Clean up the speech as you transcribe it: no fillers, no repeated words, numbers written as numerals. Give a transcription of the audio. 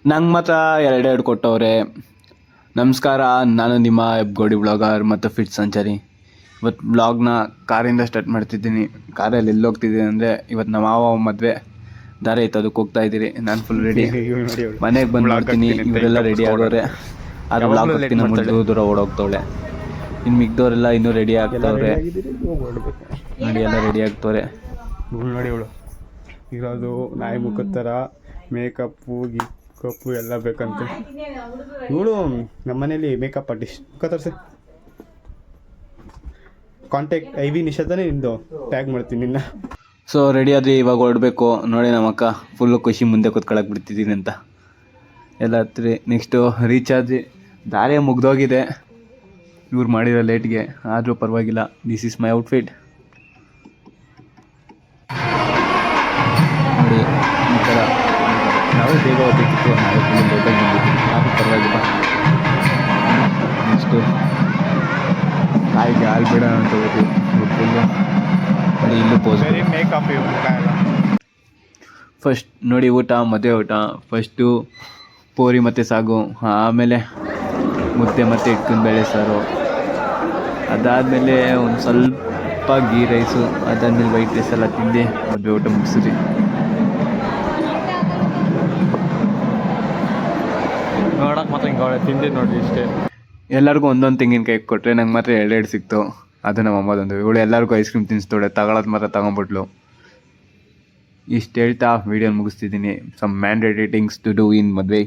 ನಂಗೆ ಮಾತ್ರ ಎರಡೆರಡು ಕೊಟ್ಟವ್ರೆ. ನಮಸ್ಕಾರ, ನಾನು ನಿಮ್ಮ ಹೆಬ್ಗೋಡಿ ಬ್ಲಾಗರ್ ಮತ್ತು ಫಿಟ್ ಸಂಚಾರಿ. ಇವತ್ತು ಬ್ಲಾಗ್ನ ಕಾರಿಂದ ಸ್ಟಾರ್ಟ್ ಮಾಡ್ತಿದ್ದೀನಿ. ಕಾರಲ್ಲಿ ಎಲ್ಲಿ ಹೋಗ್ತಿದ್ದೀನಿ ಅಂದರೆ ಇವತ್ತು ನಮ್ಮ ಮಾವ ಮದುವೆ ದಾರಿ ಐತೆ, ಅದಕ್ಕೆ ಹೋಗ್ತಾ ಇದ್ದೀರಿ. ನಾನು ಫುಲ್ ರೆಡಿ. ಮನೆಗೆ ಬಂದು ನೋಡ್ತೀನಿ ಇವರೆಲ್ಲ ರೆಡಿ ಆಗೋರೆ. ಅದು ಬ್ಲಾಗ್ ಹಾಕ್ತೀನಿ, ಮುಂದೆ ದೂರ ಓಡೋಗ್ತವಳೆ. ಇನ್ನು ಮಿಗ್ದವರೆಲ್ಲ ಇನ್ನೂ ರೆಡಿ ಆಗ್ತವ್ರೆ. ನೋಡಿ ಎಲ್ಲ ರೆಡಿ ಆಗ್ತವ್ರೆ. ನೋಡಿ ಇವಳು ಇರೋದು ನಾಯಿ ಮುಖದ ಥರ ಮೇಕಪ್ಪು ಗಿಕ್ಕಪ್ಪು ಎಲ್ಲ ಬೇಕಂತೆ. ಇವಳು ನಮ್ಮ ಮನೇಲಿ ಮೇಕಪ್ ಆರ್ಟಿಸ್ಟ್. ತೋರಿಸಿ ಕಾಂಟ್ಯಾಕ್ಟ್ ಐವಿ ನಿಷಾದನೇ ನಿಂದು ಟ್ಯಾಗ್ ಮಾಡ್ತೀನಿ ನಿನ್ನ. ಸೊ ರೆಡಿ ಆದರೆ ಇವಾಗ ಹೊರಡಬೇಕು. ನೋಡಿ ನಮ್ಮ ಅಕ್ಕ ಫುಲ್ಲು ಖುಷಿ, ಮುಂದೆ ಕೂತ್ಕೊಳಕ್ಕೆ ಬಿಡ್ತಿದ್ದೀನಿ ಅಂತ ಎಲ್ಲ ಹತ್ತಿರಿ. ನೆಕ್ಸ್ಟು ರೀಚಾರ್ಜ್ ದಾರೇ ಮುಗ್ದೋಗಿದೆ ಇವ್ರು ಮಾಡಿರೋ ಲೇಟ್ಗೆ, ಆದರೂ ಪರವಾಗಿಲ್ಲ. This is my outfit. ನೋಡಿ ಈ ಥರ ನಾವೇ ಬೇಗ ಹೋಗ್ಬೇಕಿತ್ತು, ನಾವೇ ಫುಲ್ ಲೇಟಾಗಿ ಬಂದಿದ್ದೀವಿ, ಆದರೂ ಪರವಾಗಿಲ್ಲ. ನೆಕ್ಸ್ಟು ಕಾಯಿಗೆ ಹಾಲು ಬೇಡ ಅಂತ ಹೋಗಿ ಫುಲ್ಲು ನೋಡಿ ಇಲ್ಲೂ ಪೋಸ್. ಮೇಕಪ್ ಫಸ್ಟ್ ನೋಡಿ ಊಟ, ಮದುವೆ ಊಟ. ಫಸ್ಟು ಪೂರಿ ಮತ್ತು ಸಾಗು, ಆಮೇಲೆ ಮುದ್ದೆ ಮತ್ತು ಇಟ್ಕೊಂಡು ಬೇಳೆ ಸಾರು, ಅದಾದಮೇಲೆ ಒಂದು ಸ್ವಲ್ಪ ಗೀ ರೈಸು, ಅದಾದಮೇಲೆ ವೈಟ್ ರೈಸ್ ಎಲ್ಲ ತಿಂದು ಮದುವೆ ಊಟ ಮುಗಿಸಿದ್ವಿ. ನೋಡೋಕೆ ಮಾತ್ರ ಹಿಂಗೆ ತಿಂದಿದ್ದು ನೋಡಿ ಇಷ್ಟೇ. ಎಲ್ಲರಿಗೂ ಒಂದೊಂದು ತೆಂಗಿನಕಾಯಿ ಕೊಟ್ಟರೆ ನಂಗೆ ಮಾತ್ರ ಎರಡೆರಡು ಸಿಕ್ತು. ಅದು ನಮ್ಮ ಅಮ್ಮದೊಂದು. ಇವಳು ಎಲ್ಲರಿಗೂ ಐಸ್ ಕ್ರೀಮ್ ತಿನ್ನಿಸ್ತೋಳೆ, ತಗೊಳ್ಳೋದು ಮಾತ್ರ ತಗೊಂಬಿಟ್ಲು. ಇಷ್ಟು ಹೇಳ್ತಾ ವೀಡಿಯೋ ಮುಗಿಸ್ತಿದ್ದೀನಿ. Some mandatory things to do in ಮದುವೆ.